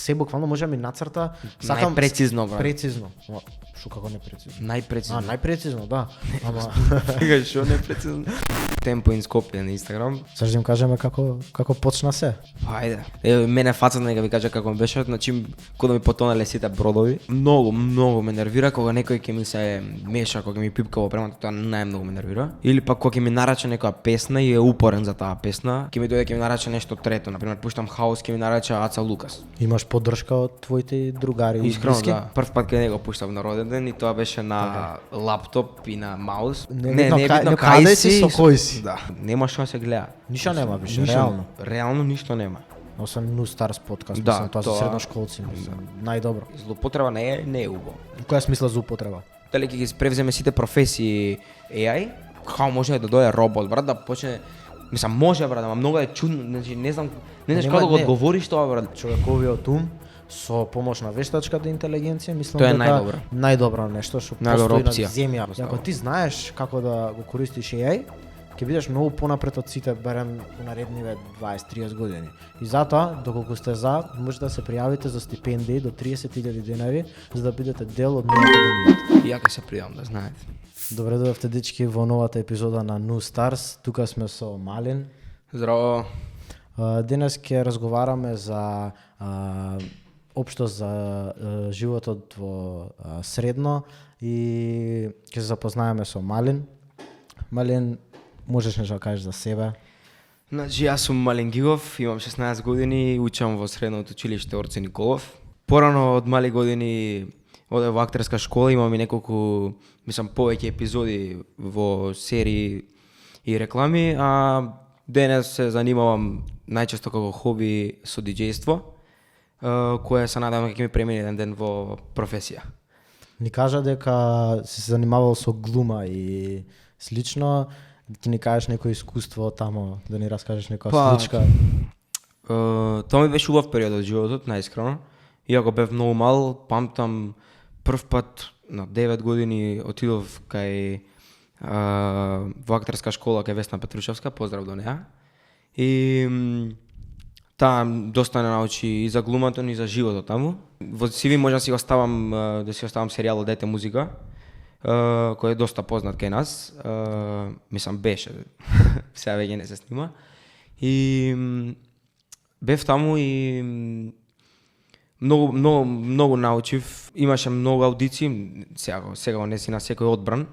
се буквално може да ми нацрта, најпрецизно, брат. Прецизно. Шо како непрецизно? Најпрецизно. Најпрецизно, да. Ама Кај шо непрецизно? Темпо ин Скопје на Инстаграм. Саш да им кажеме како почна се. Ајде. Мене фацата нека ви кажа како ми беше, значи кога ми потонале сите бродови, многу ме нервира кога некој ќе ми се меша, кога ми пипка во опремата, тоа најмногу ме нервира. Или пак кога ќе ми нарача некоја песна и е упорен за таа песна, ќе ми дојде ќе ми нарача нешто трето, например пуштам хаус, ќе ми нарача Аца Лукас. Имаш поддршка од твоите другари и Искрено, блиски? да. Прв пат кога него пуштав на роден ден и тоа беше на лаптоп и на маус. Не видно каде си, со кој си. Да. Нема што се гледа. Ништо нема више, реално. Реално ништо нема. Освен New Stars подкаст, Да, мислам, тоа за тоа- средношколци, мислам. Најдобро. Злоупотреба не е убаво. Која смисла за употреба? Дали ќе ги превземе сите професии AI, како може да дојде робот, брат, да почне. Мислам, може, брат, ама многу е чудно, значи не знам, не знаеш Нема- како да го не. одговориш тоа, брат. Човековиот ум со помош на вештачката интелигенција, мислам Тоа е дека најдобро. најдобро нешто што Најдобра постои опција. на земја. И ако ти знаеш како да го користиш AI, ќе бидеш многу понапред од сите, барем у наредниве 20-30 години. И затоа, доколку сте за, може да се пријавите за стипендии до 30.000 денари, за да бидете дел од мојата академија. И ја ќе се пријавам, да знаете. Добре дојдовте, дечки, во новата епизода на New Stars. Тука сме со Малин. Здраво. Денес ќе разговараме за општо за животот во средно и ќе се запознаеме со Малин. Малин, можеш нешто да кажеш за себе? Значи, јас сум Малин Гигов, имам 16 години, учам во средното училиште Орце Николов. Порано од мали години одев во актерска школа, имам и неколку, мислам, повеќе епизоди во серии и реклами, а денес се занимавам најчесто како хоби со диџејство, кое се надевам дека ќе ми премине еден ден во професија. Ни кажа дека си се занимавал со глума и слично. Ти ни кажеш некој искуство тамо, да ни раскажеш некоја случка. Тоа ми беше убав период од животот, најискрено. Иако бев многу мал, памтам прв пат на 9 години отидов кај во актерска школа кај Весна Петрушевска, поздрав до неа. И таа доста не научи и за глумата, и за животот таму. Во CV може да си оставам серијалот Дете музика, кој е доста познат кај нас. Мислам беше, сега веќе не се снима. И бев таму и многу научив. Имаше многу аудиции, сега не си на секој одбран.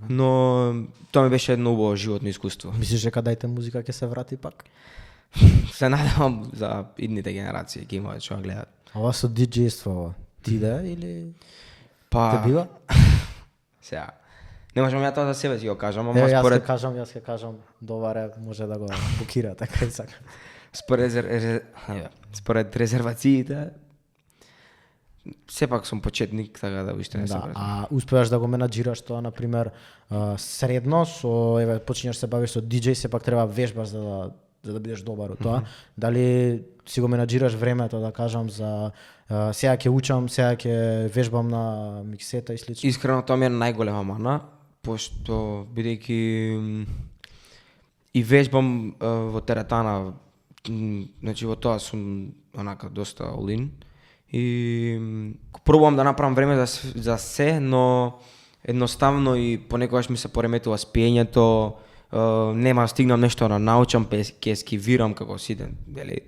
Но тоа ми беше едно убаво животно искуство. Мислиш дека Дете музика ќе се врати пак? Се надевам за идните генерации ќе имаат што гледат. Ова со диџејство, ти да или Па те бива? сега не можам ја тоа за себе си го кажам, ама Јас според ќе кажам, доваре може да го букира така и сака. според резервациите сепак сум почетник, така да уште не сум. Да, а успеаш да го менаџираш тоа, на пример, средно со почињаш се бавиш со диџеј, сепак треба вежбаш за да бидеш добар од тоа. Дали си го менаџираш времето, да кажам, за сега ќе учам, сега ќе вежбам на миксета и слично? Искрено тоа ми е најголема мана, пошто бидејќи и вежбам во теретана, значи во тоа сум онака доста олин. И пробувам да направам време за се, но едноставно и понекогаш ми се пореметува спиењето, нема стигнам нешто да научам, ќе ескивирам како сите, дели.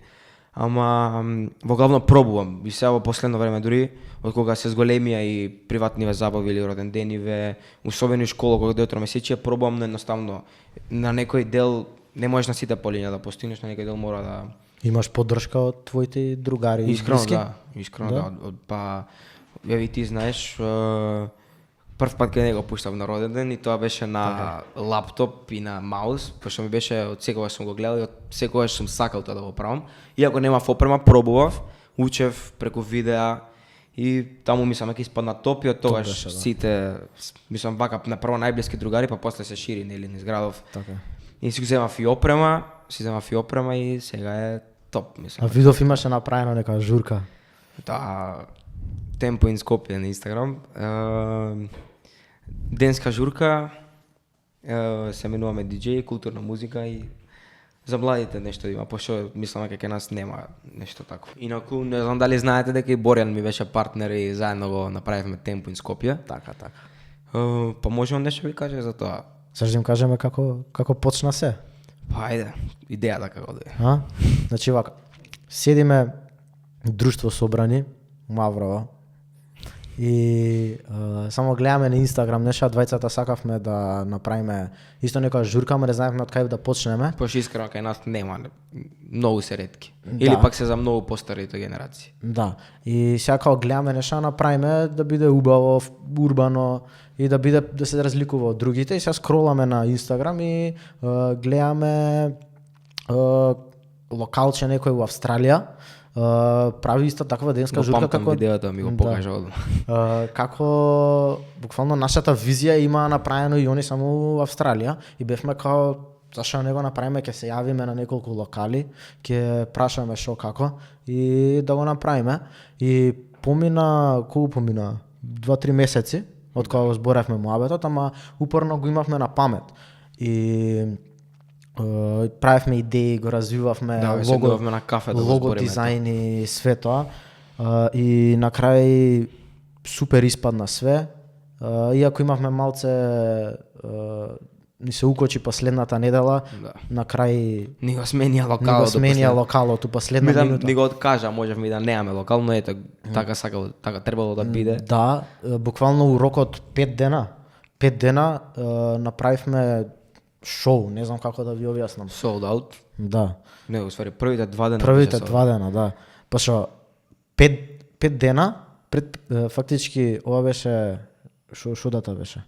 Ама во главно пробувам и сега во последно време дури од кога се зголемија и приватниве забави или роден дениве, особено школа кога до тромесечие, пробувам, но едноставно на некој дел не можеш на сите полиња да постигнеш, на некој дел мора да Имаш поддршка од твоите другари и искрено блиски? искрено да, па еве ти знаеш, прв пат кога него пуштав на роден ден и тоа беше на лаптоп и на маус, пошто ми беше од секогаш сум го гледал и од секогаш сум сакал тоа да го правам. Иако немав опрема, пробував, учев преку видеа и таму мислам дека испадна топ и од тогаш беше, да. сите мислам вака на прво најблиски другари, па после се шири нели низ градов. Така. И си земав и опрема, и сега е топ, мислам. А видов имаше направено нека журка. Да, Темпо ин Скопје на Инстаграм. Денска журка, се менуваме диџеј, културна музика и За младите нешто има, пошто мислам дека кај нас нема нешто тако. Инаку не знам дали знаете дека и Борјан ми беше партнер и заедно го направивме Темпо in Скопје. Така. Па може он нешто ви каже за тоа. Саш да им кажеме како почна се. Па ајде, идејата како да е. Значи вака, седиме друштво собрани, Маврова, и само гледаме на Инстаграм нешто, двајцата сакавме да направиме исто некоја журка, ама не знаевме од кај да почнеме. Пошто искрено кај нас нема, многу се ретки. Или пак се за многу постарите генерации. Да, и сега као гледаме нешто да направиме да биде убаво, урбано и да се разликува од другите, и сега скроламе на Инстаграм и гледаме локалче некој во Австралија, прави иста таква денска журка како видеото ми го покажа одма. Како буквално нашата визија има направено и они само во Австралија, и бевме као зашто не го направиме, ќе се јавиме на неколку локали, ќе прашаме шо како и да го направиме. И помина 2-3 месеци од кога го зборевме муабетот, ама упорно го имавме на памет. И правевме идеи, го развивавме, на кафе да лого дизајн и све тоа. И на крај супер испадна све. Иако имавме малце ни се укочи последната недела, на крај ни го сменија локалот у последна минута. Ни го откажа, можевме да немаме локал, но ете така требало да биде. Да, буквално у рокот 5 дена направивме шоу, не знам како да ви објаснам. Sold out? Да. Не, усвари, првите 2 дена. Првите 2 дена, да. Пошто 5 дена пред фактички ова беше шо дата беше?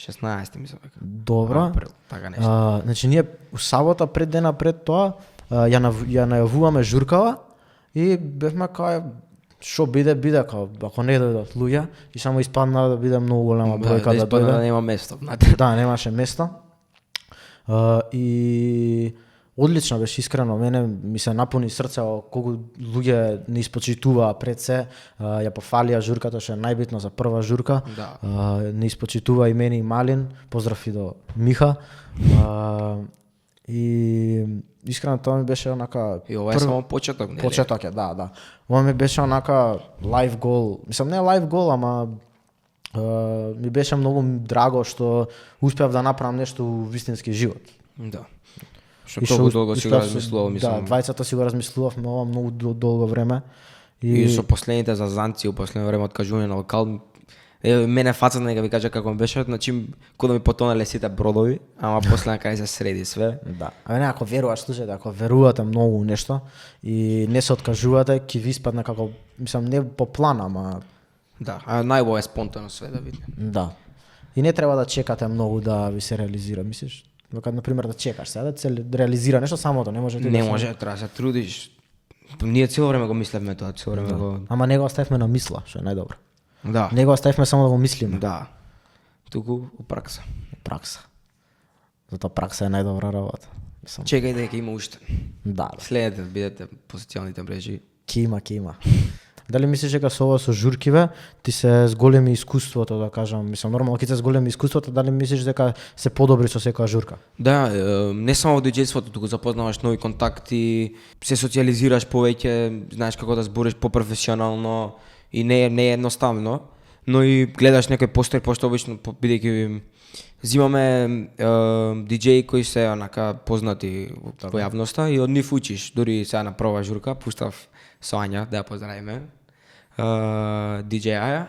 16 мислам дека. Добро. Така нешто. Значи ние у сабота пред дена пред тоа ја најавуваме журкава и бевме кај шо биде као ако не дојдат луѓе, и само испадна да биде многу голема бројка да дојде. Да нема место. Да, немаше место. И одлично беше, искрено, мене ми се напуни срцето колку луѓе не испочитуваа пред се, ја пофалија журката, што е најбитно за прва журка. Да. Не испочитува и мене и Малин, поздрав и до Миха. И искрено тоа ми беше онака и ова е само почеток, нели? Почеток е, да. Ова ми беше онака лайф гол, мислам не лайф гол, ама ми беше многу драго што успеав да направам нешто во вистински живот. Да. Што толку долго си го размислував, мислам. Да, двајцата си го размислувавме ова многу долго време. И со последните зазанци у последно време откажување на локал, мене фацата нека ви кажа како ми беше, значи кога ми потонале сите бродови, ама после на крај се среди све. Да. Не, ако веруваш, слушајте, ако верувате многу у нешто и не се откажувате, ќе ви испадне како, мислам, не по план, ама да, а најубаво е спонтано све да види. Да. И не треба да чекате многу да ви се реализира, мислиш? Дека на пример да чекаш сега да се реализира нешто самото, не може ти не може, треба да се трудиш. Ние цело време го мислевме тоа, цело време го. Ама не го оставивме на мисла, што е најдобро. Да. Не го оставивме само да го мислиме. Да. Туку у пракса. Затоа пракса е најдобра работа. Чекај дека има уште. Да. Следете, бидете по социјалните мрежи. Ке има. Дали мислиш дека со ова со журкиве ти се зголеми искуството, да кажам, мислам нормално ќе се зголеми искуството, дали мислиш дека се подобри со секоја журка? Да, не само во диџејството, туку запознаваш нови контакти, се социјализираш повеќе, знаеш како да збориш попрофесионално и не е едноставно, но и гледаш некој постер, пошто обично бидејќи зимаме диџеи кои се онака познати во јавноста и од нив учиш. Дури сега на прва журка пуштав со Ања, да ја поздравиме, диџеј Аја.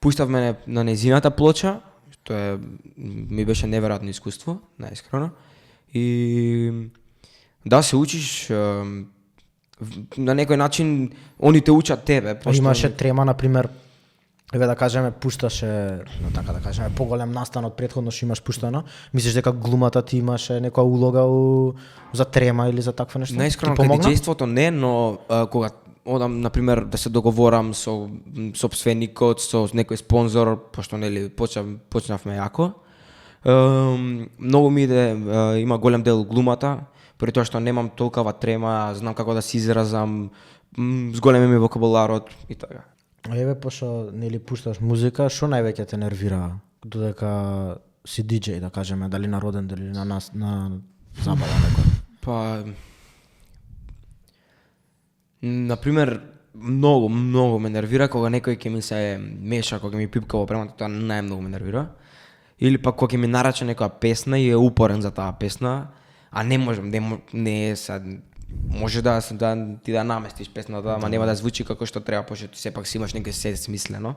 Пуштавме на незината плоча, што ми беше неверојатно искуство, најискрено. И да се учиш на некој начин, они те учат тебе. Имаше трема, например, еве да кажеме, пушташе, така да кажеме, поголем настан од претходно што имаш пуштано. Мислиш дека глумата ти имаше некоја улога за трема или за такво нешто? Најискрено кај диџејството не, но кога одам, например, да се договорам со сопственикот, со некој спонзор, пошто нели почнавме јако. Многу ми иде, има голем дел глумата, при тоа што немам толкова трема, знам како да се изразам, зголеми ми вокабуларот и така. Еве, пошто нели пушташ музика, што највеќе те нервира додека си диџеј, да кажеме, дали на роден ден или на забава некоја? Па например многу ме нервира кога некој ќе ми се меша, кога ми пипка во премата, тоа најмногу ме нервира. Или пак кога ќе ми нарача некоја песна и е упорен за таа песна, а не можам, не е сад, може да ти да наместиш песната, ама нема да звучи како што треба, пошто ти сепак си имаш некој се смислено.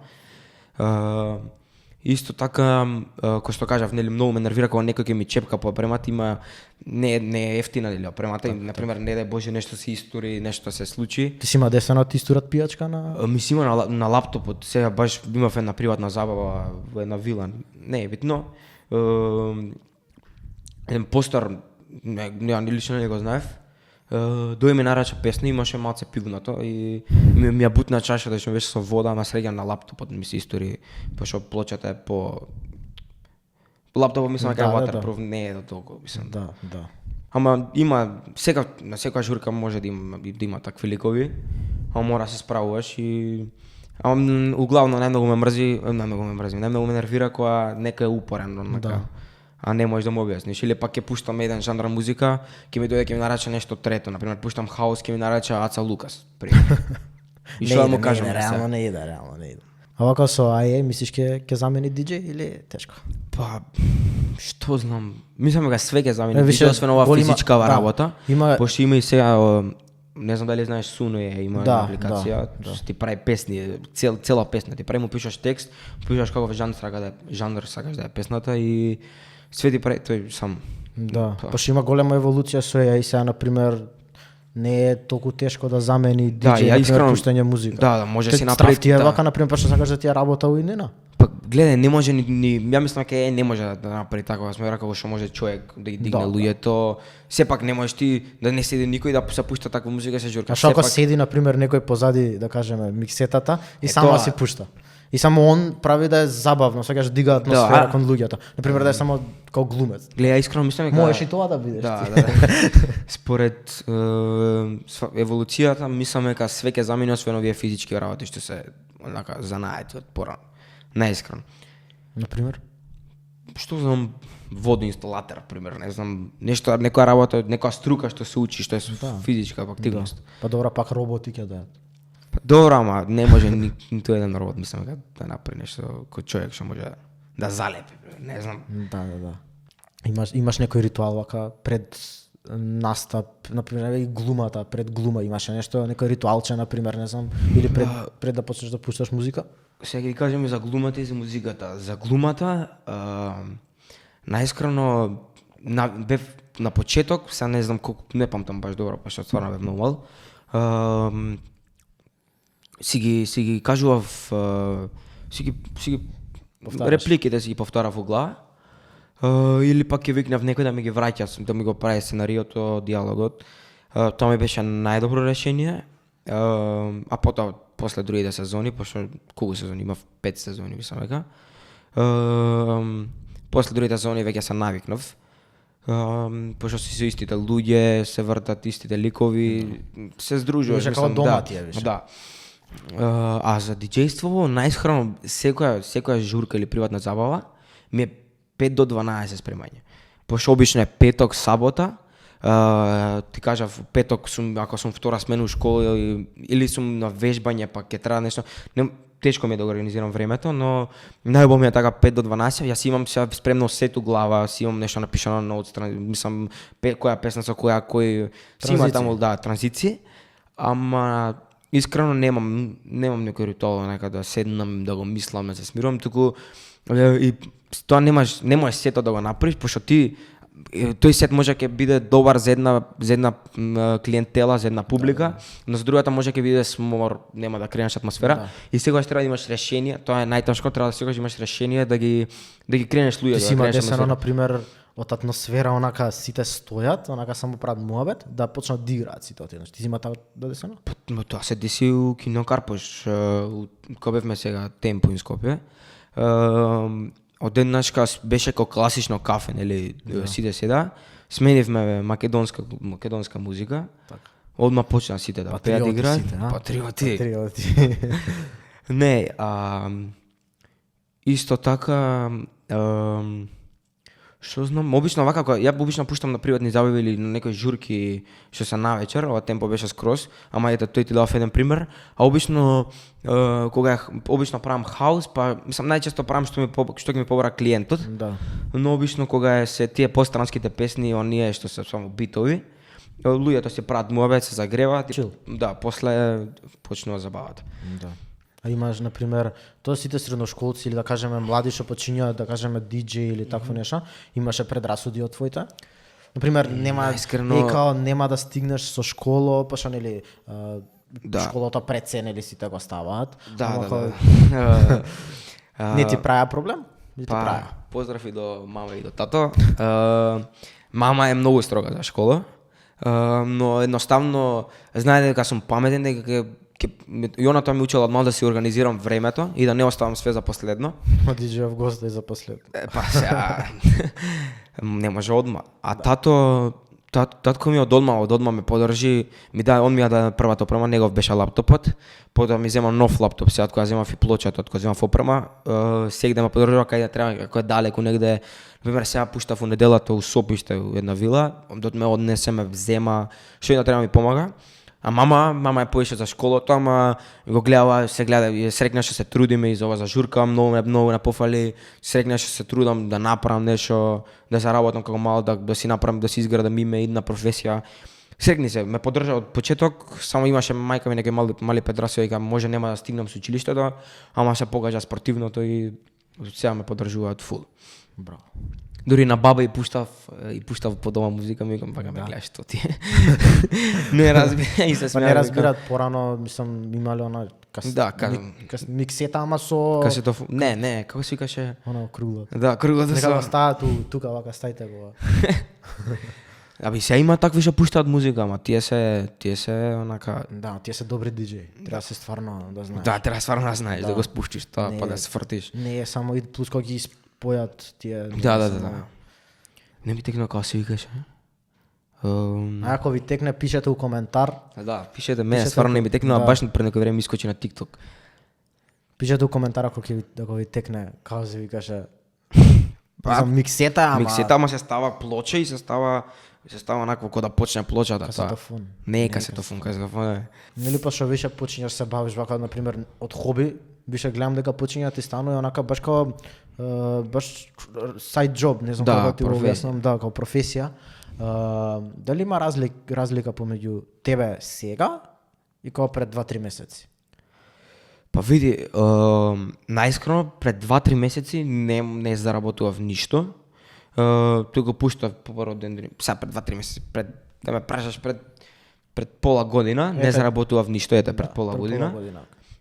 Исто така, кој што кажав, нели многу ме нервира кога некој ќе ми чепка по премата, има не е ефтина нели премата, например не дај Боже нешто се истори, нешто се случи. Ти си има десена ти истурат пијачка на Ми си има на лаптопот, сега баш имав една приватна забава во една вила, не е битно. Еден постар, не лично не го знаев, дој ми нарача песна, имаше малце пивното и ми ја бутна чашата што беше со вода, на среќа на лаптопот ми се истори, пошто плочата е по лаптопот мислам дека е waterproof, не е до толку, мислам. Да. Ама има на секоја журка може да има такви ликови, ама мора да се справуваш и углавно најмногу ме нервира кога некој е упорен онака. А не можеш да му објасниш. Или пак ќе пуштам еден жанр музика, ќе ми дојде ќе ми нарача нешто трето, например пуштам хаус, ќе ми нарача Аца Лукас, пример. И што да му кажам? Реално не иде. А вака со АЕ мислиш ќе замени диџеј или е тешко? Па што знам, мислам дека све ќе замени диџеј, освен ова физичкава работа. Пошто има и сега, не знам дали знаеш Суно има една апликација, што ти прави песни, цела песна, ти прави му пишаш текст, пишаш каков жанр сакаш да е песната и све ти прави тој сам. Да, пошто има голема еволуција со ја и сега например не е толку тешко да замени диџеј на пуштање музика. Да, може си направи. Ти е вака например пошто сакаш да ти ја работа уиднина. Па гледај, не може ни ја мислам дека не може да направи такова смера како што може човек да ги дигне луѓето. Сепак не можеш ти да не седи никој да се пушта таква музика се журка. А што ако седи например некој позади, да кажеме, миксетата и само си пушта. И само он прави да е забавно, сакаш дига атмосфера кон луѓето. Например да е само како глумец. Гледај, искрено мислам дека можеш и тоа да бидеш. Да. Според еволуцијата мислам дека све ќе замени освен овие физички работи што се онака занаети од порано. Наискрено. Например? Што знам, водоинсталатор, пример, не знам, нешто, некоја работа, некоја струка што се учи, што е физичка активност. Па добра, пак роботи ќе да. Добро, ама не може ниту еден робот, мислам дека да направи нешто кој човек што може да залепи, не знам. Да. Имаш некој ритуал вака пред настап, например, и глумата, пред глума имаше нешто, некој ритуалче например, не знам, или пред да почнеш да пушташ музика? Сега ќе кажам и за глумата и за музиката. За глумата, наискрено бев на почеток, сега не знам колку, не памтам баш добро, па што стварно бев многу мал. Си ги кажував, репликите си ги повторав во глава. Или пак ќе викнав некој да ми ги враќа, да ми го прави сценариото, диалогот. Тоа ми беше најдобро решение. А потоа после другите сезони, пошто колку сезони имав 5 сезони, мислам дека. После другите сезони веќе се навикнав. Пошто си со истите луѓе, се вртат истите ликови, се здружуваш, мислам, дома ти е више. Да. А за диџејство, најисхрано секоја журка или приватна забава ми е 5 до 12 спремање. Пошто обично е петок, сабота, ти кажав петок сум, ако сум втора смена у школа или сум на вежбање, па ќе треба нешто, тешко ми е да организирам времето, но најубаво ми е така 5 до 12, јас имам се спремно сет у глава, си имам нешто напишано на отстрана, мислам која песна со кој си има таму транзиција, ама искрено немам некој ритуал нека да седнам да го мислам, да се смирувам, туку и тоа не можеш сето да го направиш, пошто ти тој сет може ќе биде добар за една клиентела, за една публика, но за другата може ќе биде смор, нема да крееш атмосфера. И секогаш треба да имаш решение, тоа е најтешко, треба да секогаш имаш решение да ги кренеш луѓе. Ти си има десено например од атмосфера онака сите стојат, онака само прават муабет, да почнат да играат сите отеднаш. Ти си има тоа десено? Тоа се деси у Кино Карпош, кога бевме сега Темпо in Скопје. Одеднашка беше како класично кафе, нели, сите седа. Сменивме македонска музика. Така. Одма почна сите да пеат и играат. Патриоти. Не, исто така Што знам, обично вака ја обично пуштам на приватни забави или на некои журки што се навечер, ова темпо беше скроз, ама ете тој ти дав еден пример, а обично кога обично правам хаус, па мислам најчесто правам што ќе ми побара клиентот. Да. Но обично кога се тие постранските песни, оние што се само битови, луѓето се прават муабет, се загреваат и да, после почнува забавата. Да. А имаш, например, тоа сите средношколци или да кажеме млади што почињаат, да кажеме диџеј или такво нешто, имаше предрасуди од твоите? Например, нема искрено нема да стигнеш со школа, па што нели Да. школата пред се нели сите го ставаат. Да. Не ти праја проблем? Не ти праја. Поздрав и до мама и до тато. Мама е многу строга за школа, но едноставно знае дека сум паметен, дека и она тоа ми учела од мал да си организирам времето и да не оставам све за последно. Ма диџејов гост е за последно. Па сега не може одма. А татко ми од одма ме подржи, он ми ја даде првата опрема, негов беше лаптопот, потоа ми зема нов лаптоп, сега кога земав и плочата, кога земав опрема, сегде ме подржува кај да треба, како е далеку негде. Например, сега пуштав у неделата у Сопиште, у една вила, дот ме однесе, ме взема, што и да треба ми помага. А мама е поише за школото, ама го гледава, се гледа, срекнеше се трудиме и за ова за журка, многу не пофали, срекнеше се трудам да направам нешто, да заработам како мал, да си направам, да си изградам име, една професија. Срекни се, ме поддржа од почеток, само имаше мајка ми некои мали предрасуди, дека може нема да стигнам со училиштето, ама се покажа спортивното и сега ме поддржуваат фул. Браво. Дури на баба и пуштав по дома музика, ми викам, пака ме гледаш што ти. Не разбира и се Па не смеа. разбират порано, мислам, имале она миксета, ама со Касетофон. Не, како се викаше? она округлата. Да, кругото Нека го со. стават тука, вака стајте го. Аби се има такви што пуштаат музика, ама тие се онака. Да, тие се добри диџеи. Треба се стварно да знаеш. Да, треба стварно да знаеш да го спуштиш тоа, па да се фртиш. Не е само и плюс кога ги спојат тие. Да. Не ми текна како се викаше. А ако ви текне, пишете у коментар. Да, пишете мене, стварно не ми текна, баш пред некој време искочи на TikTok. Пишете у коментар ако ви текне, како се викаше. За миксета, ама Миксета, ама се става плоча и се става онакво кога да почне плочата. касетофон. Не е касетофон, касетофон е. Нели па што више почињаш се бавиш вака, например, од хоби, више гледам дека почиња ти станува онака баш како баш сайд джоб, не знам како ти го објаснам, да, како професија. Дали има разлика помеѓу тебе сега и како пред 2-3 месеци? Па види, најискрено пред 2-3 месеци не заработував ништо. Тој го пуштав по првот ден, сега пред 2-3 месеци, да ме прашаш пред пола година, не заработував ништо, пред пола година.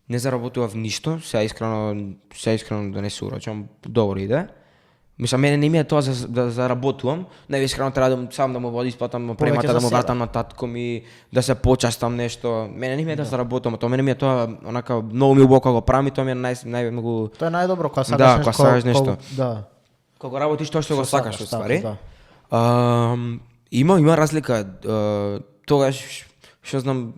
Не заработував ништо, сега искрено да не се урачам, добро иде. Мислам, мене не ми е тоа да заработувам, не искрено треба да сам да му води исплатам опремата, да му вратам на татко ми, да се почастам нешто. Мене не ми е да заработувам, тоа мене ми е тоа онака многу ми убаво го правам и тоа ми е најмногу. Тоа е најдобро кога сакаш нешто. Да. Кога работиш тоа што го сакаш уствари. Да. Има разлика. Тогаш што знам,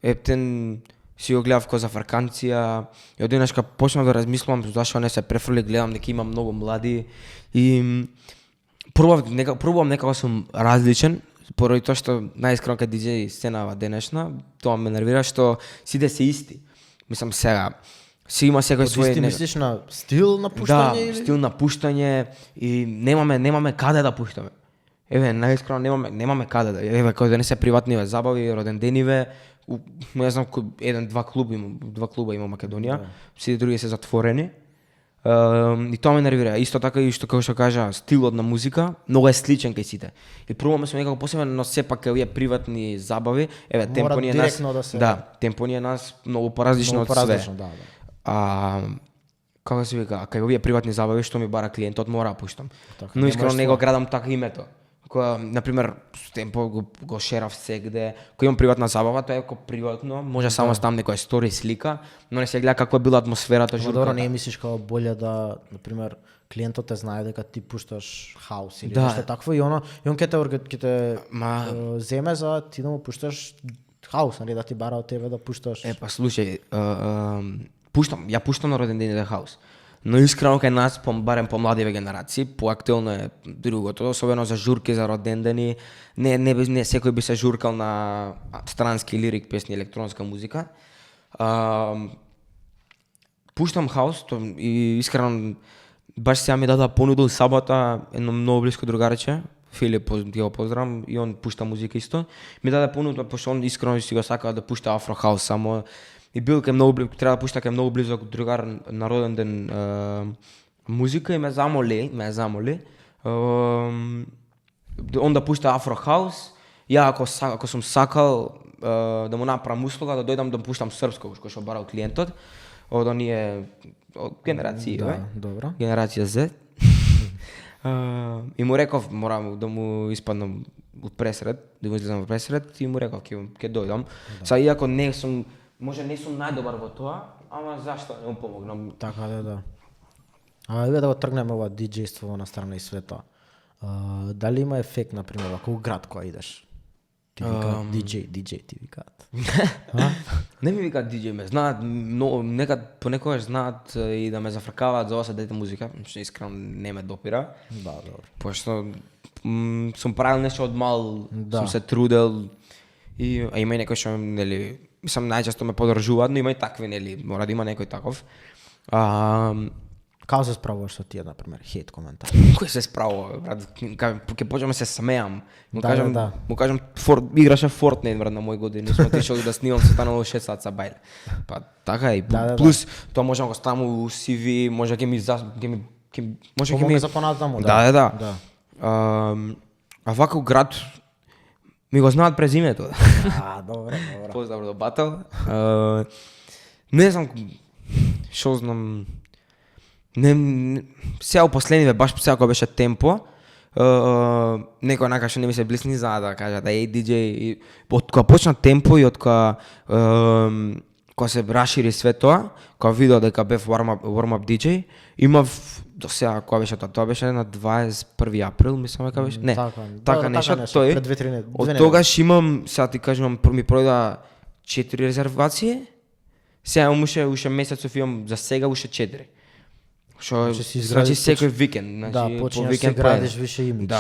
ептен си го гледав кој за Фарканција и одеднашка почнав да размислувам зашто не се префрли, гледам дека има многу млади и пробувам некако сум различен, поради тоа што најискрено кај диџеј сценава денешна, тоа ме нервира што сите се исти. Мислам сега си има секој свој. Ти мислиш на стил на пуштање или? Да, стил на пуштање и немаме каде да пуштаме. Најискрено немаме каде да. Кога да не се приватниве забави, родендениве, не знам два клуба има Македонија, сите други се затворени. И тоа ме нервира. Исто така и што како што кажа, стилот на музика многу е сличен кај сите. И пробуваме со некако посебен, но сепак кај овие приватни забави, темпо ни е нас. Да, темпо ни е нас многу поразлично од све. Како се вика, кај овие приватни забави што ми бара клиентот мора да пуштам. Но искрено не го градам така името. Кога, например, темпо го шерав сегде, кога имам приватна забава, тоа е како приватно, може само ставам некоја стори слика, но не се гледа каква била атмосферата, журката. Добро, не мислиш како боле да, например, клиентот те знае дека ти пушташ хаус или нешто такво и он ќе те земе за ти да му пушташ хаус, нели да ти бара од тебе да пушташ. Па слушај, ја пуштам на родендените хаус. Но искрено кај нас, барем по младиве генерации, поактуелно е другото, особено за журки, за родендени. Не секој би се журкал на странски лирик, песни, електронска музика. Пуштам хаус и искрено баш сега ми даде понудил сабота едно многу блиско другарче, Филип, ти го поздравам, и он пушта музика исто. Ми даде понудил, пошто он искрено си го сакал да пушта афро хаус само. И бил кај многу, треба да пушта кај многу близок другар на роден ден музика и ме замоли. Он да пушта афро хаус. Ја ако сум сакал да му направам услуга, да дојдам да пуштам српско, кој што барал клиентот, од оние од генерација, добро. Генерација Z. И му реков, морам да му испаднам од пресред, да му излезам во пресред, и му реков ќе дојдам. Са иако не сум најдобар во тоа, ама зашто не му помогнам. Така да. Еве да го тргнеме ова диџејство на страна и света. Дали има ефект, например, ако у град која идеш? Ти викаат диџеј ти викаат. Не ми викаат диџеј, ме знаат, но понекогаш знаат и да ме зафркаваат за ова се дете музика, што искрено не ме допира. Да, добро. Пошто сум правил нешто од мал, сум се трудел и има и некои што нели, мислам најчесто ме поддржуваат, но има и такви, нели, мора да има некој таков. Како се справуваш со тие, например, хейт коментар? Кој се справува, брат? Ќе почнеме се смеам. Му кажам, играше Fortnite, брат, на мој години. Сме отишол да снимам, се станало 6 саат бајле. Па така е. Плюс тоа можам го ставам у CV, може ќе ми Помоги за понатаму, да. А вака у град ми го знаат презимето. Добро. Поздрав до Бател. Не знам што знам. Сега последниве, баш сега кога беше темпо, некој онака што не ми се блисни за да кажат, диџеј, од кога почна темпо и од кога се расшири све тоа, кога видов дека бев warm-up диџеј, имав до сега кога беше тоа беше на 21 април, мислам дека беше. Не, така нешто тој. Од тогаш имам, сега ти кажам, ми пројда 4 резервации. Сега имам уште месецов имам за сега уште 4. Значи секој викенд, значи по викенд градиш више имидж.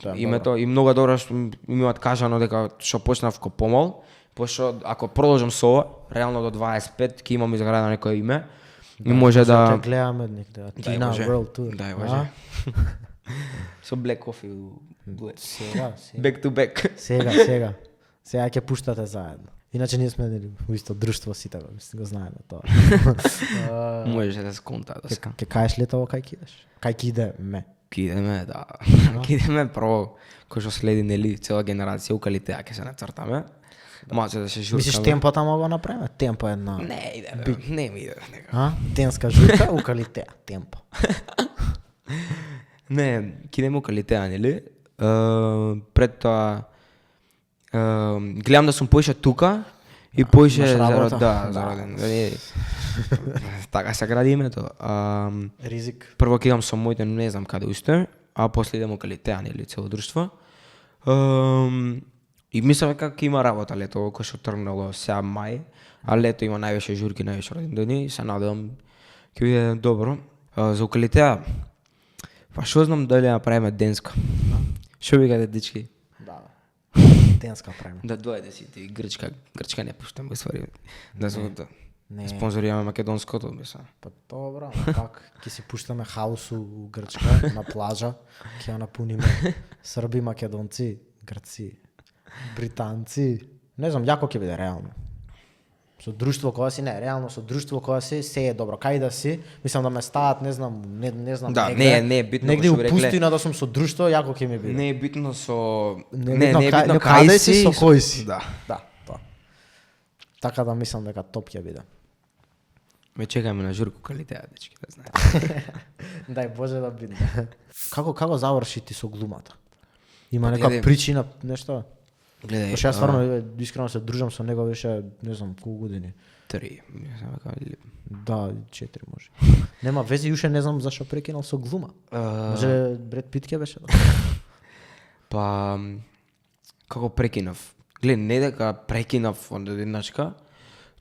Да, името и многу добро што ми имаат кажано дека што почнав ко помал, пошто ако продолжам со ова, реално до 25 ќе имам изградено некој име и може да ќе гледаме некој Тина World Tour. Да, може. Со Black Coffee сега. Back to back. Сега ќе пуштате заедно. Иначе ние сме во исто друштво сите, мислам го знаеме тоа. Може да се конта да ска. Ке кажеш ли тоа кај кидеш? Кај кидеме? Кидеме, да. Кидеме прво кој што следи нели цела генерација укалитеа ќе се нацртаме. Маче да се журкаме. Мислиш темпо тамо го направиме? Темпо е една. Не ми иде нека. Денска журка укалитеа, темпо. Не, кидеме укалитеа нели? Пред тоа гледам да сум поише тука и поише за роден. Така се гради името. Ризик. Прво кидам со моите, не знам каде уште, а после идем укалитеа или цело друштво. И мислам дека ќе има работа лето, кој што тргнало сега мај, а лето има највише журки, највише родендени, се надевам ќе биде добро. За укалитеа, па што знам дали направиме денска. Што викате дечки? Денска правиме. Да дојде си ти Грчка не пуштам го ствари. Да да. Спонзорираме македонското, мислам. Па добро, как ќе си пуштаме хаусу у Грчка на плажа, ќе ја напуниме срби, македонци, грци, британци. Не знам, јако ќе биде реално. Со друштво кога си, реално со друштво кога си, се е добро. Кај да си, мислам да ме стават, не знам, да, не е битно негде у пустина да сум со друштво, јако ќе ми биде. Не е битно со не е битно каде си, со кој си. Да, тоа. Така да мислам дека топ ќе биде. Ме чекаме на журку калитеа, дечки, да знаете. Дај Боже да биде. Како заврши ти со глумата? Има нека причина, нешто? Гледај. Пошто јас стварно искрено се дружам со него веќе не знам колку години. 3, мислам дека да, 4 може. Нема вези, уште не знам зашо прекинал со глума. Може Бред Пит ке беше. Па како прекинав? Гледај, не дека прекинав од едначка,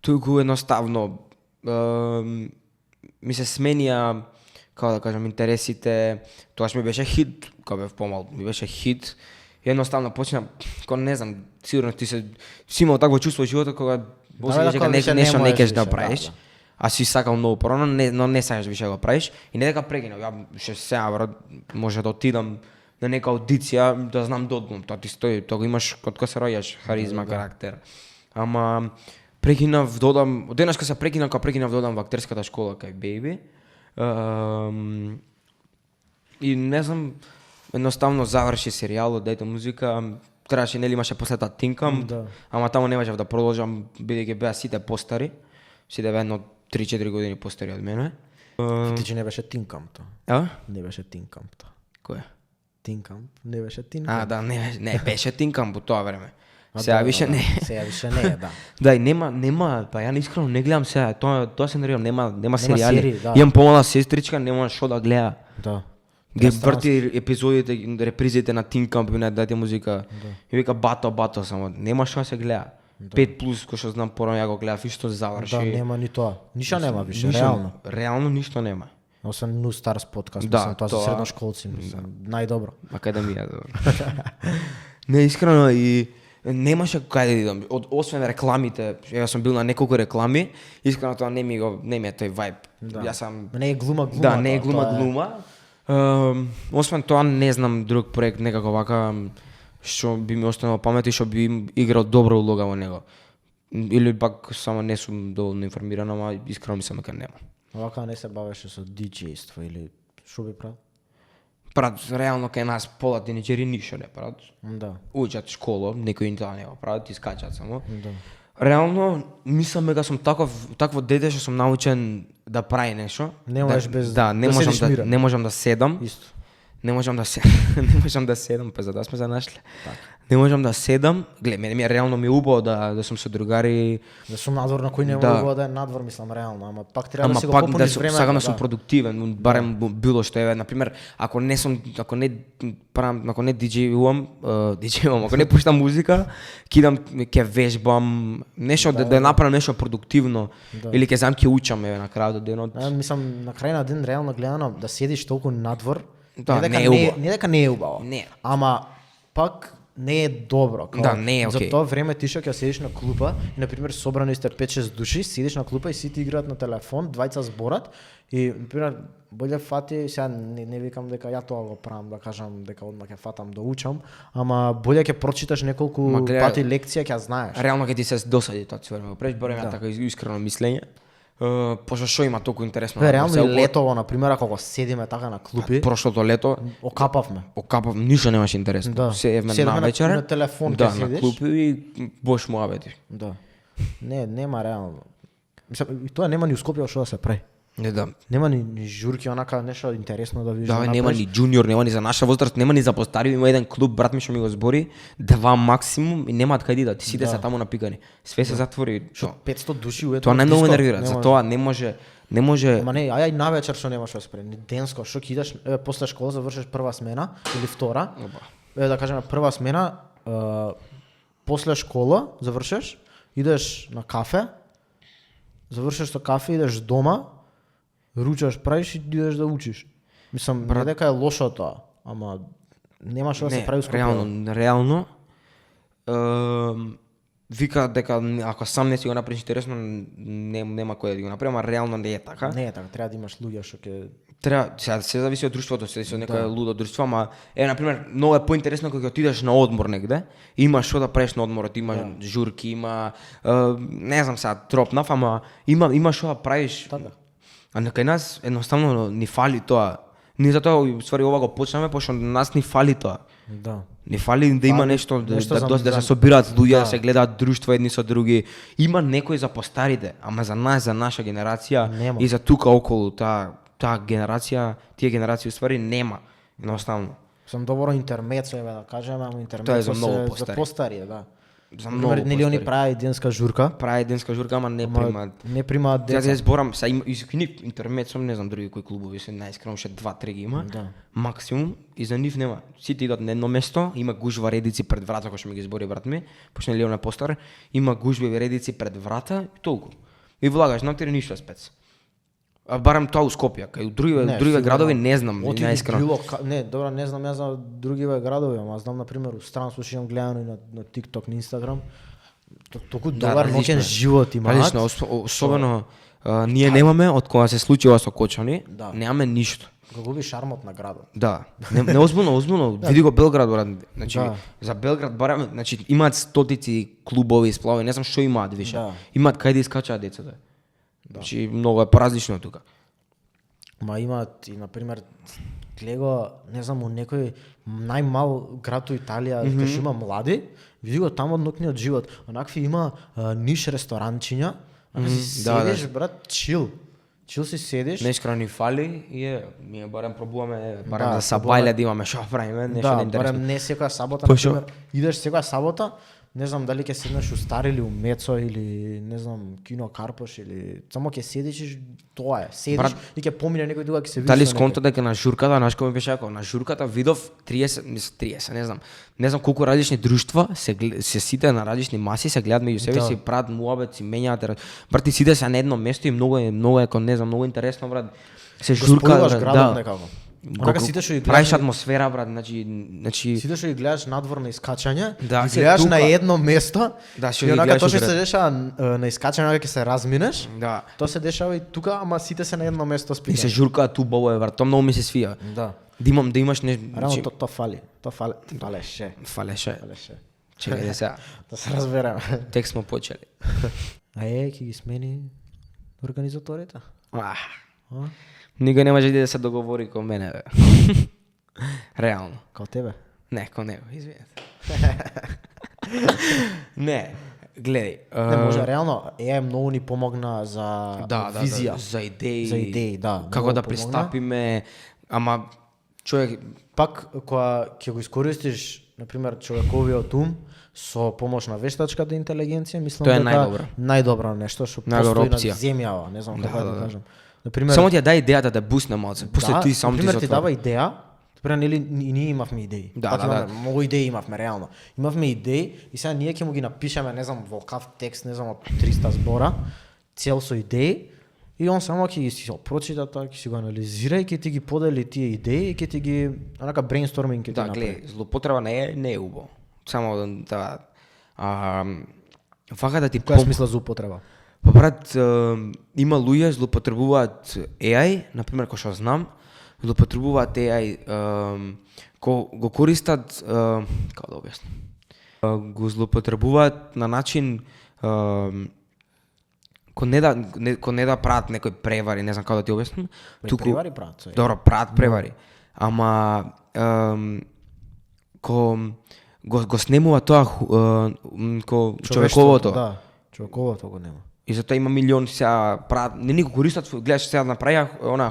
туку едноставно ми се сменија како да кажам, интересите, тогаш ми беше хит, кога бев помал, ми беше хит. Едноставно почна, кога не знам, сигурно ти си имал такво чувство во животот кога осеќаш дека нешто не кеш да правиш. А си сакал многу порано, но не сакаш више да го правиш и не дека прекинав. Ја ше сега брат, може да отидам на нека аудиција да знам да одгум. Тоа ти стои, тоа го имаш кога се роѓаш, харизма, карактер. Ама прекинав додам, денешка се прекинав додам во актерската школа кај Baby. И не знам, едноставно заврши серијалот, дајте музика, требаше нели имаше после тоа Тинкам, ама таму не можев да продолжам бидејќи беа сите постари, сите беа едно 3-4 години постари од мене. Ти че не беше Тинкамп тоа. А? Не беше Тинкамп тоа. Кој? Тинкамп, не беше Тинкамп. Да, не беше Тинкамп во тоа време. Сега више не. Сега више не, да. Да, и нема, па ја искрено не гледам сега, тоа се нервирам, нема серијали. серии, да. Имам помала сестричка, нема што да гледа. Да. Ги врти епизодите, репризите на Тинкамп и на Дајте музика. И вика бато само, нема што да се гледа. 5 плюс кој што знам порано ја го гледав и што заврши. Да, нема ни тоа. Ништо нема више, реално. Реално ништо нема. Освен New Stars подкаст, Да, мислам, тоа за тоа- средношколци, мислам, најдобро. Академија, добро. Не, искрено и немаше кај да идам. Освен рекламите, јас сум бил на неколку реклами, искрено тоа не ми е тој вајб. Да. Јас сам Не е глума, Да, не е тоа, тоа глума. Освен тоа не знам друг проект некако вака што би ми останало памет и што би играл добра улога во него. Или пак само не сум доволно информиран, ама искрено мислам дека нема. Овака не се бавеше со диџејство или што би правил? Прават, реално кај нас пола тинеџери ништо не прават. Да. Учат школа, некои тоа не го прават, искачат само. Да. Реално, мислам дека сум такво дете што сум научен да прави нешто. Не можеш без да, не да можам седиш да мирен. не можам да седам. Исто. Не можам да седам, па за да сме се нашле. Така. Не можам да седам. Гле, мене ми е реално ми е убаво да сум со другари. Да сум надвор на кој не Да. може да е надвор, мислам, реално, ама пак треба Ама да си го пак попуниш времето. сакам да сум продуктивен, барем било што е, на пример, ако не диџејувам, ако не пуштам музика, ќе вежбам, нешто да направам нешто продуктивно или ќе знам ќе учам на крајот од денот. Мислам, на крај на ден реално гледано да седиш толку надвор, Да, не дека не е убаво. не дека не е убаво. Не. Ама пак не е добро. Да, не е окей. За тоа време ти што ќе седиш на клупа и на пример собрани сте 5-6 души, седиш на клупа и сите играат на телефон, двајца зборат и на пример боле фати, сега не викам дека ја тоа го правам, да кажам дека одма ќе фатам да учам, ама боле ќе прочиташ неколку пати лекција, ќе знаеш. Реално ќе ти се досади тоа цврме го преш, барем ја така искрено мислење. Пошто што има толку интересно. Реално и летово, на пример, ако го седиме така на клупи, прошлото лето окапавме. ништо немаше интересно. Да. Седевме Седевме на вечер. на телефон да, ќе на седиш. клупи и бош муабети. Да. Нема реално. Мислам, и тоа нема ни у Скопје што да се прави. Не да. Нема ни журки, онака нешто интересно да видиш. Да, нема ни джуниор, нема ни за наша возраст, нема ни за постари, има еден клуб, брат ми што ми го збори, 2 максимум и немаат кај да идат. Сите се таму напикани. Све се затвори. Што 500 души уедно. Тоа најмногу нервира. За тоа не може. Ама не, ај навечер што нема што да се прави. Денско, што ќе идеш после школа завршиш прва смена или втора. Да кажеме прва смена, после школа завршиш, идеш на кафе, завршиш со кафе, идеш дома, ручаш, правиш и идеш да учиш. Мислам, не дека е лошо тоа, ама нема што да се прави у Скопје. Реално, вика дека ако сам не си го направиш интересно, нема кој да го направи, ама реално не е така. Не е така, треба да имаш луѓе што ќе Треба, сега се зависи од друштвото, се зависи од некое лудо друштво, ама на пример, многу е поинтересно кога отидеш на одмор негде, имаш што да правиш на одморот, има журки, има не знам сега тропнав, ама има што да правиш. Така. А кај нас едноставно ни фали тоа. Ние затоа ствари ова го почнаме, пошто нас ни фали тоа. Да. Не фали да има нешто да се собираат луѓе, да се гледаат друштва едни со други. Има некој за постарите, ама за нас, за наша генерација и за тука околу таа генерација, тие генерации уствари нема. Едноставно. Сам добро интермецо е да кажеме, ама интермецо е за многу за постари, да. За многу нели они прави денска журка? Прави денска журка, ама не примаат. Не примаат деца. Ја зборам, са нив интермецо, не знам други кои клубови се најискрено ше 2-3 ги има. Да. Максимум и за нив нема. Сите идат на едно место, има гужва редици пред врата, кој што ми ги збори брат ми, почне Леон е постар, има гужви редици пред врата и толку. И влагаш, на ништо спец. Барем тоа у Скопје, кај у другиве сигурно. градови не знам, Оти наискрено. Не, добро, не знам јас за другиве градови, ама знам на пример у стран слушам гледано и на TikTok, на Instagram. Толку добар различно ноќен е. живот имаат. Различно, особено ние немаме од кога се случила со Кочани, Да. немаме ништо. Го губи шармот на градот. Да, не озбилно, види го Белград, брат. Значи, Да. за Белград барем, значи имаат стотици клубови, сплави, не знам што имаат више. Да. Имаат кај да искачаат децата. Значи многу е поразлично тука. Ма имаат и на пример глего, не знам, у некој најмал град у Италија, кај што има млади, види го таму од ноќниот живот. Онакви има ниш ресторанчиња, си да, седиш брат, чил. Чил си седиш. Неискрено ни фали и ние барем пробуваме, барем Да, за сабајле да имаме што правиме, нешто Да, неинтересно. барем не секоја сабота, Па на шо? пример, идеш секоја сабота, не знам дали ќе седнеш у Стар или у Мецо или не знам Кино Карпош или само ќе седиш и тоа е. Седиш Брат, и ќе помине некој друга ќе се видиш. Дали со сконта дека на журката, знаеш кој ми беше ако на журката видов 30, не знам колку различни друштва се сите на различни маси, се гледат меѓу себе, Да. си прават муабет, си менјаат. Брат, ти сиде се на едно место и многу е како не знам, многу интересно, брат. Се Го журка, спојуваш брат, градот да. некако. Онака сите што ги правиш гледаш, атмосфера, брат, значи сите што ги гледаш надвор на искачање, Да, ги се гледаш тука. на едно место, Да, што и ги онака гледаш тоа што украд. се дешава на искачање, онака ќе се разминеш, да. тоа се дешава и тука, ама сите се на едно место И се спијани. журкаат убаво е, брат. Тоа многу ми се свија. Да. Да имаш не, Реално тоа фали. Тоа фалеше. фалеше. Фалеше. Чекај да сега. Да се разбереме. Тек смо почели. А ќе ги смени организаторите. А, А? никој не може да се договори кон мене, бе. Реално. Као тебе. Не, кон него, извинете. Не, гледај. Не може, реално, е многу ни помогна за визија. за идеи. За идеи, да. Како многу да помогна. пристапиме, ама човек Пак, кога ќе го искористиш, например, човековиот ум, со помош на вештачката интелигенција, мислам Тоа е дека најдобро. најдобра нешто што Најдобра постои на опција. земјава, не знам Да, како да, да. кажам. Например, само ти ја дај идејата да бусне малце. После ти сам ти например, ти затвори. дава идеја, например, нели и ние имавме идеи. Да, Пак да, имаме, да. многу идеи имавме реално. Имавме идеи и сега ние ќе му ги напишеме, не знам, во кав текст, не знам, од 300 збора, цел со идеи. И он само ќе ги си прочита тоа, ќе си го анализира и ќе ти ги подели тие идеи и ќе ти ги онака брейнсторминг ќе Да, ти направи. гледај, злоупотреба не е убаво. Само да фака да ти Која смисла за употреба? Па брат, има луѓе злоупотребуваат AI, на пример кој што знам, злоупотребуваат AI, го користат, како да објаснам, го злоупотребуваат на начин кој не да прават некои превари, не знам како да ти објаснам. Превари прават со. Добро, прават превари. Ама го снемува тоа човековото. Да, човековото го нема. И затоа има милиони сега прават, не ни го користат, гледаш сега направија она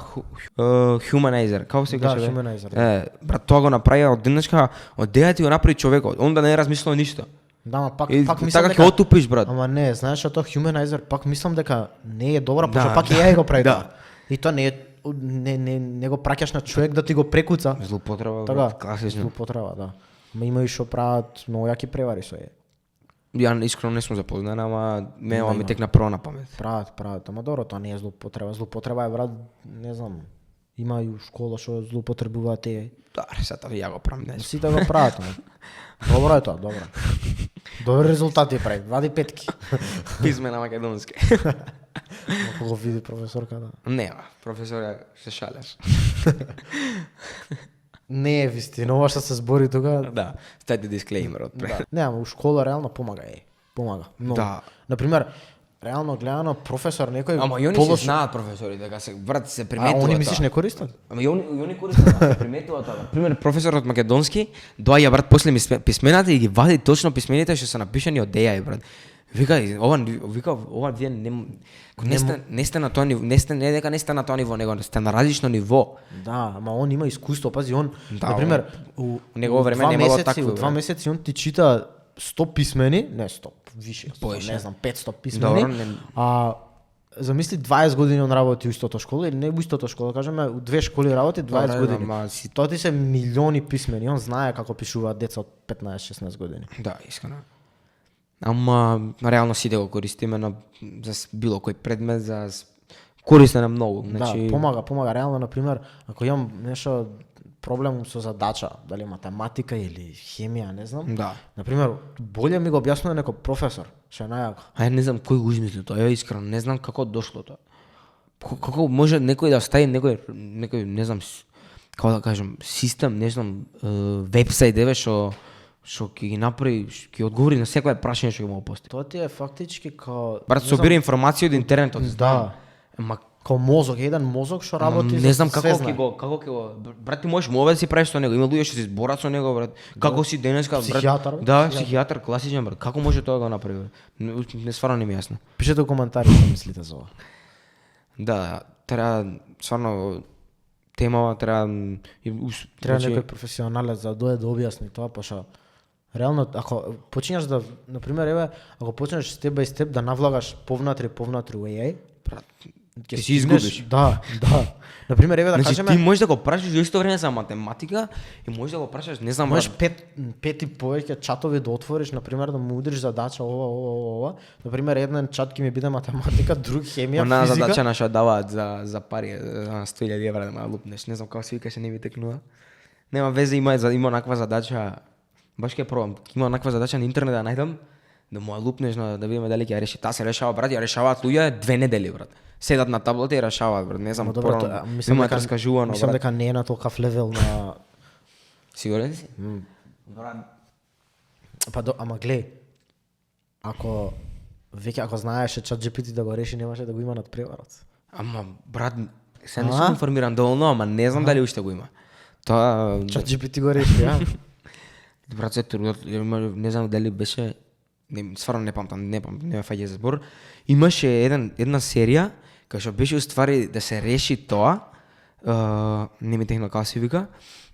humanizer, како се Да, каже? humanizer, Брат, тоа го направија од денешка, од дејата го направи човекот, он да не е размислил ништо. Да, ама пак И мислам така ќе отупиш, брат. Ама не, знаеш што Humanizer пак мислам дека не е добра, Да, пошто пак и да, ја го прави да. тоа. И тоа не е не го праќаш на човек да ти го прекуца. Злоупотреба, Така, брат, класично. злоупотреба, да. Ма има и што прават многу јаки превари со е. Ја искрено не сум запознат, ама ова ми има. текна прво на памет. Прават, ама добро, тоа не е злоупотреба. Злоупотреба е брат, не знам. Има и у школа што злоупотребуваат е. Да, сега ја го правам днес. Сите го прават, ама. Добро е тоа, добро. Добри резултати прави, вади петки. Писмена македонски. Ако го види професорката. Нема, професоре, се шалеш. Не е вистина, ова што се збори тука. Да, стајте дисклеймер од пред. Да. Не, ама у школа реално помага, помага. Много. Да. Например, реално гледано професор некој Ама и они се знаат професори, дека се брат се А приметува. они тоа. мислиш не користат? Ама и они користат, се приметува тоа. Пример, професорот македонски доаѓа брат после писмената и ги вади точно писмените што се напишани од AI, брат. Вика, ова вие не сте на тоа ниво, не дека не сте на тоа ниво, него сте на различно ниво. Да, ама он има искуство, пази он, Да, например, у негово време два немало месеци, такви, у 2 брат. месеци он ти чита 100 писмени, не 100, више, Повише. не знам, 500 писмени. Добро, А замисли 20 години он работи у истото школа или не у истото школа, кажеме, у две школи работи 20 Добре, години. ама Тоа ти се милиони писмени, он знае како пишуваат деца од 15-16 години. Да, искрено. Ама реално сите го користиме за било кој предмет, за користен е многу. Значи Да, помага реално, на пример, ако имам нешто проблем со задача, дали математика или хемија, не знам. Да. На пример, боле ми го објаснува некој професор, што е најако. Ај не знам кој го измисли тоа. Ја искрено не знам како дошло тоа. Како може некој да стави некој не знам како да кажам систем, не знам вебсајт еве што ќе ги направи, ќе одговори на секое прашање што ќе му постави. Тоа ти е фактички као Брат, собира информација од интернетот. Да. Ма Као мозок, еден мозок што работи не знам како све ќе го брат, ти можеш мове да си правиш со него. Има луѓе што се зборат со него, брат. Како си денеска, брат? Психијатар, Да, психијатар класичен, брат. Како може тоа да го направи? Не стварно не ми е јасно. Пишете коментари што мислите за ова. Да, треба стварно темава треба Треба некој професионалец да дојде да објасни тоа, пошто реално ако почињаш да, на пример, еве, ако почнеш степ бај степ да навлагаш повнатре у AI, брат, ќе ти си изгубиш. Да. На пример, еве да Значи кажеме, ти можеш да го прашаш во исто време за математика и можеш да го прашаш, не знам, можеш брат. пет и повеќе чатови да отвориш, на пример, да му удриш задача ова. На пример, еден чат ќе ми биде математика, друг хемија, Она физика. задача наша даваат за пари, 100.000 евра да ме лупнеш. Не знам како се викаше, не ми текнува. Нема везе, има наква задача. Баш ќе пробам. Има наква задача на интернет да најдам, да му ја лупнеш да видиме дали ќе ја реши. Таа се решава, брат, ја решаваат луѓе 2 недели, брат. Седат на таблата и решаваат, брат. Не знам, Ама добро, нема да раскажувано, мислам брат. дека не е на толкав левел на Сигурен си? Брат, ама глеј, ако знаеше ChatGPT да го реши, немаше да го има над преварот. ама брат, се не сум информиран доволно, ама не знам дали уште го има. Тоа ChatGPT го реши, ја? брат, се трудат, не знам дали беше, стварно не памтам, не ме фаќа за збор. Имаше една серија кај што беше уствари да се реши тоа, не ми техна како се вика,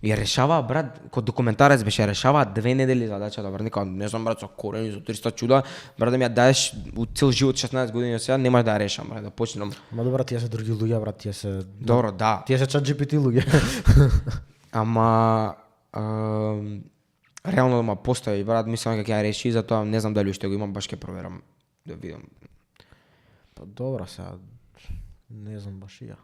и ја решава, брат, ко документарец беше, решава 2 недели задачата, брат, нека не знам, брат, со корени, со 300 чуда, брат, да ми ја дадеш цел живот 16 години сега, немаш да ја решам, брат, да почнам. Ма добра, тие се други луѓе, брат, тие се Добро, да. Тие се ChatGPT луѓе. Ама реално ма постои, брат, мислам дека ќе ја реши, затоа не знам дали уште го имам, баш ќе проверам да видам. Па добра сега. Не знам баш и ја.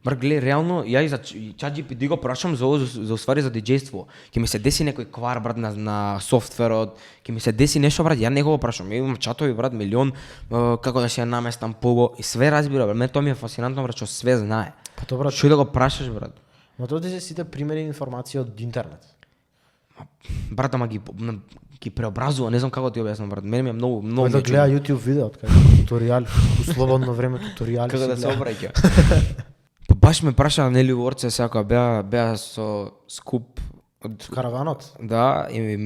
Брат, гледај, реално ја и за ChatGPT го прашам за уствари за диџејство. Ќе ми се деси некој квар, брат, на софтверот, ќе ми се деси нешто, брат, ја не го прашам. Ја имам чатови, брат, милион, како да се ја наместам пого и све разбира, брат. Мене тоа ми е фасинантно, брат, што све знае. Па добра, Што да го прашаш, брат? ма тоа се сите примери информации од интернет. Брат, ама ги преобразува, не знам како ти објаснам, брат. Мене ми е многу Да гледа YouTube видео од кај туторијали, у слободно време туторијали. Како да се обраќа. Па баш ме праша нели Орце сега кога беа со скуп од караванот. да, и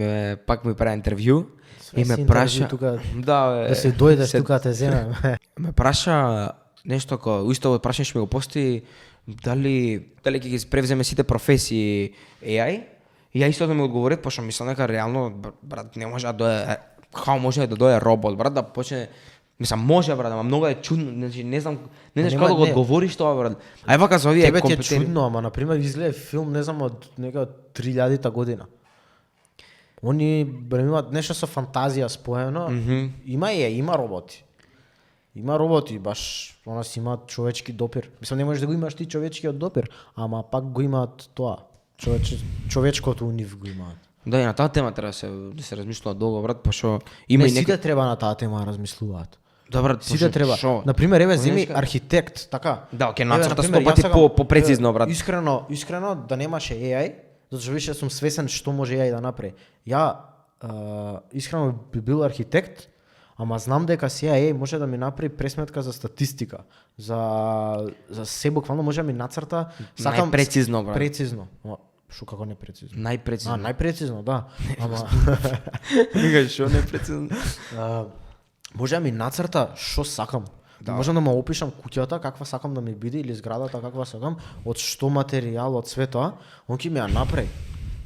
пак ми прави интервју и ме си праша интервју тука, да Да се дојдеш тука да те земе. ме праша нешто како исто прашање што ми го пости дали ќе ги превземе сите професии AI. И ја исто да ми одговорат, пошто мислам дека реално брат не може да дое како може да дое робот, брат, да почне. Мислам, може, брат, ама многу е чудно, значи не знам како да го одговориш тоа, брат. Ај вака за овие Тебе ти е компетентни. чудно, ама на пример изгледа филм, не знам, од нека 3000-та година. Они имаат нешто со фантазија споено. Има роботи. Има роботи, баш она си имаат човечки допир. Мислам, не можеш да го имаш ти човечкиот допир, ама пак го имаат тоа. Човечкото у нив го имаат. Да, и на таа тема треба да се размислува долго, брат, пошто има Не и сите треба на таа тема да размислуваат. Да, брат, Сите треба. Шо? На пример, еве земи Понешка- архитект, така. Да, ќе Еве, нацрта например, 100 пати јас сакам, попрецизно, брат. Искрено да немаше AI, затоа што више сум свесен што може AI да направи. Ја искрено би бил архитект, ама знам дека сега AI може да ми направи пресметка за статистика, за се буквално може да ми нацрта, сакам Најпрецизно, брат. Прецизно. Шо како не прецизно? Најпрецизно. Најпрецизно, да. Ама Викаш што непрецизно? може да ми нацрта што сакам. Да. Можам да му опишам куќата каква сакам да ми биде или зградата каква сакам, од што материјал, од све тоа, он ќе ми ја направи.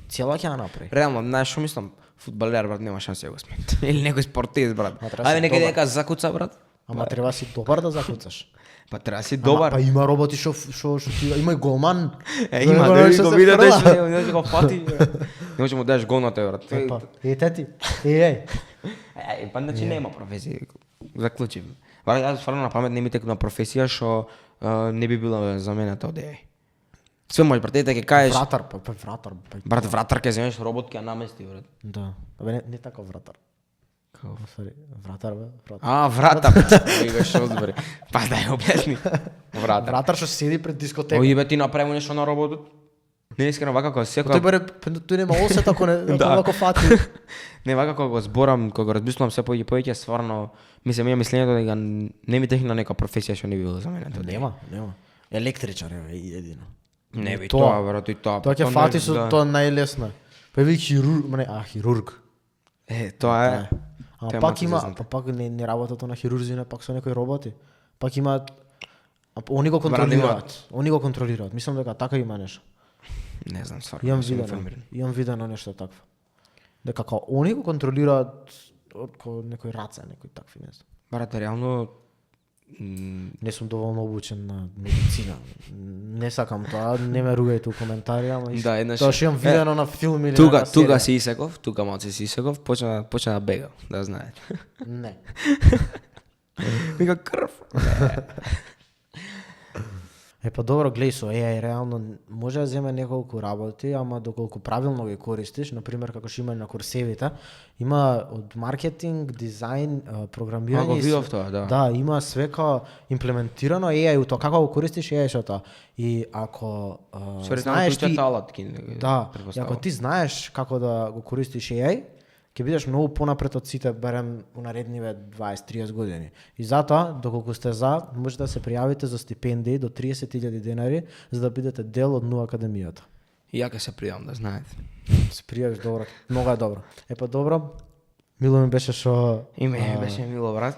Цела ќе ја направи. Реално, знаеш што мислам? Фудбалер, брат, нема шанси да го смет. Или некој спортист, брат. Ма треба Ајде си некој добар. дека закуца, брат. Ама треба си добар да закуцаш. Па треба си Ама, добар. па има роботи што шутира, има и голман. Има Него да што го се види фрла. да не го фати. Не може му дадеш гол на тој, брат. Па, тети. Еј. Па значи нема професија. Заклучив. Брат, јас стварно на памет не ми текна професија што не би била заменета од AI. Све може, брат, ќе кажеш, Вратар. брат, вратар ќе земеш робот ќе ја намести, брат. Да. Абе не така вратар. Како? Sorry, вратар бе, вратар. Вратар. Вика што збори. Па дај објасни. Вратар. Вратар што седи пред дискотека. Ој бе ти направи нешто на роботот? Не искрено вака кога секоја Тој нема осет ако не ако фати. Не вака кога го зборам, кога размислувам се повеќе стварно ми се мислењето дека не ми техна нека професија што не би било за мене тоа. Нема. Електричар е едино. Не би тоа, брат, и тоа. Тоа ќе фати со тоа најлесно. Па ви хирург. Тоа е. А пак има, пак не работат на хирурзина, пак со некои роботи. Пак има они го контролираат. Мислам дека така има нешто. Не знам, стварно. Имам видено нешто такво. Дека како они го контролираат од некој раце, некој такви не знам. Брат, реално не сум доволно обучен на медицина. Не сакам тоа, не ме ругајте у коментари, ама тоа што имам видено на филм или на серија. Тука си исеков, тука малце си исеков, почна да бега, да знаете. Не. Вика крв. Па добро, гледај со AI реално може да земе неколку работи, ама доколку правилно ги користиш, например како што има на курсевите, има од маркетинг, дизајн, програмирање. Видов тоа, да. Да, има све како имплементирано AI у тоа, како го користиш AI со тоа. И ако знаеш ти алатки, да, и ако ти знаеш како да го користиш AI, ќе бидеш многу понапред од сите, барем у наредниве 20-30 години. И затоа, доколку сте може да се пријавите за стипендии до 30.000 денари, за да бидете дел од НУ Академијата. И ја ќе се пријавам, да знаете. Се пријавиш, добро. Многу е добро. Па добро, мило ми беше што... Име беше мило, брат.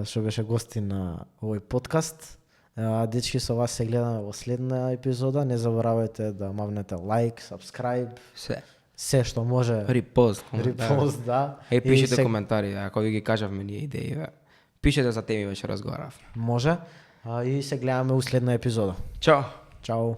Што беше гости на овој подкаст. Дечки, со вас се гледаме во следна епизода. Не заборавајте да мавнете лайк, subscribe. Се што може. Репост, да. Пишете коментари, ако ви ги кажавме ние идеи. Пишете за теми веќе разговарав. Може. И се гледаме у следна епизода. Чао. Чао.